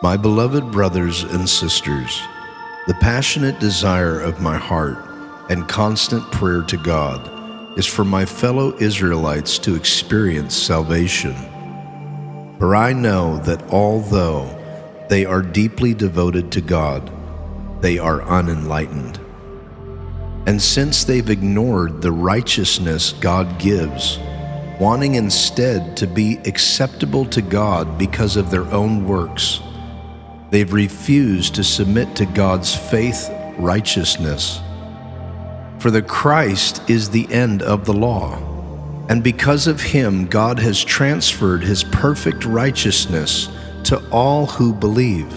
My beloved brothers and sisters, the passionate desire of my heart and constant prayer to God is for my fellow Israelites to experience salvation. For I know that although they are deeply devoted to God, they are unenlightened. And since they've ignored the righteousness God gives, wanting instead to be acceptable to God because of their own works, they've refused to submit to God's faith righteousness. For the Christ is the end of the law, and because of him God has transferred his perfect righteousness to all who believe.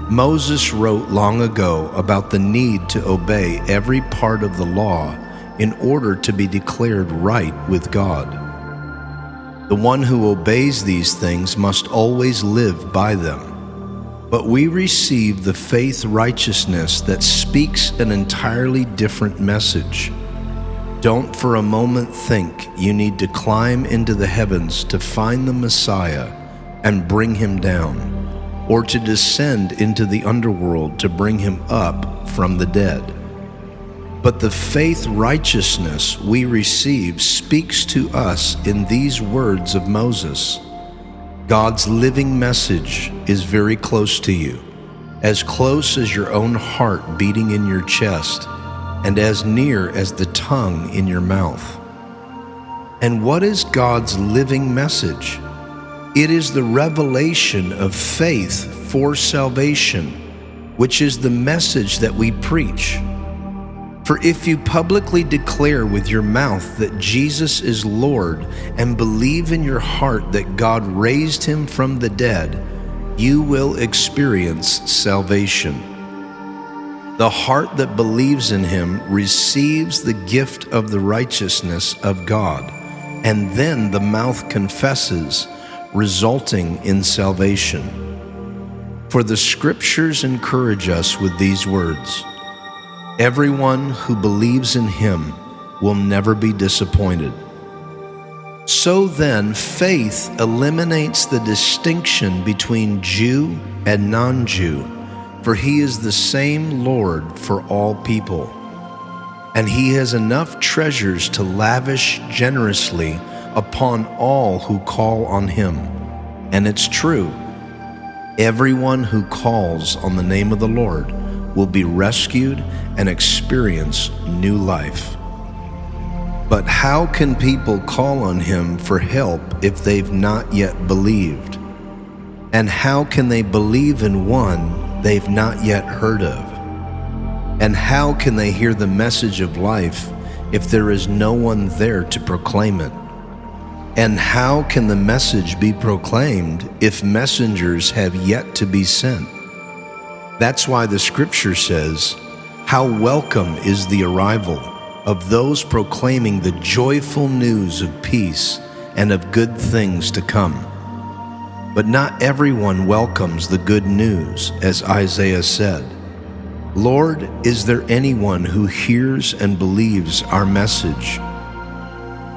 Moses wrote long ago about the need to obey every part of the law in order to be declared right with God. The one who obeys these things must always live by them. But we receive the faith righteousness that speaks an entirely different message. Don't for a moment think you need to climb into the heavens to find the Messiah and bring him down, or to descend into the underworld to bring him up from the dead. But the faith righteousness we receive speaks to us in these words of Moses. God's living message is very close to you, as close as your own heart beating in your chest, and as near as the tongue in your mouth. And what is God's living message? It is the revelation of faith for salvation, which is the message that we preach. For if you publicly declare with your mouth that Jesus is Lord and believe in your heart that God raised him from the dead, you will experience salvation. The heart that believes in him receives the gift of the righteousness of God, and then the mouth confesses, resulting in salvation. For the scriptures encourage us with these words: everyone who believes in him will never be disappointed. So then, faith eliminates the distinction between Jew and non-Jew, for he is the same Lord for all people. And he has enough treasures to lavish generously upon all who call on him. And it's true, everyone who calls on the name of the Lord will be rescued and experience new life. But how can people call on him for help if they've not yet believed? And how can they believe in one they've not yet heard of? And how can they hear the message of life if there is no one there to proclaim it? And how can the message be proclaimed if messengers have yet to be sent? That's why the scripture says, "How welcome is the arrival of those proclaiming the joyful news of peace and of good things to come." But not everyone welcomes the good news, as Isaiah said. "Lord, is there anyone who hears and believes our message?"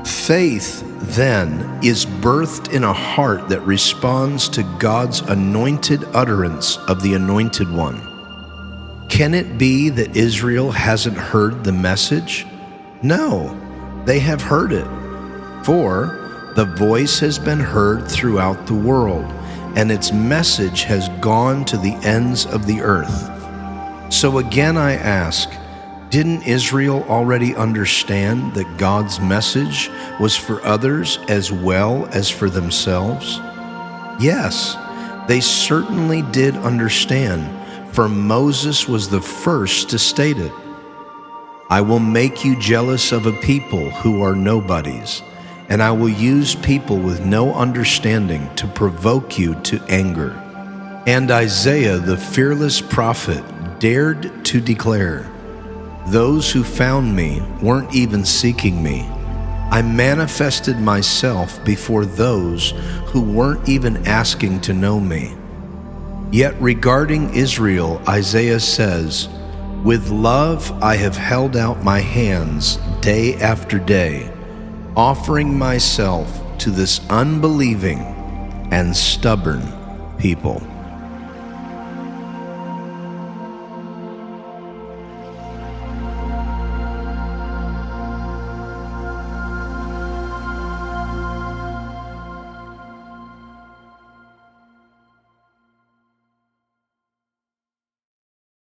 Faith, then, is birthed in a heart that responds to God's anointed utterance of the Anointed One. Can it be that Israel hasn't heard the message? No, they have heard it. For the voice has been heard throughout the world, and its message has gone to the ends of the earth. So again I ask, didn't Israel already understand that God's message was for others as well as for themselves? Yes, they certainly did understand, for Moses was the first to state it. "I will make you jealous of a people who are nobodies, and I will use people with no understanding to provoke you to anger." And Isaiah, the fearless prophet, dared to declare, "Those who found me weren't even seeking me. I manifested myself before those who weren't even asking to know me." Yet regarding Israel, Isaiah says, "With love I have held out my hands day after day, offering myself to this unbelieving and stubborn people."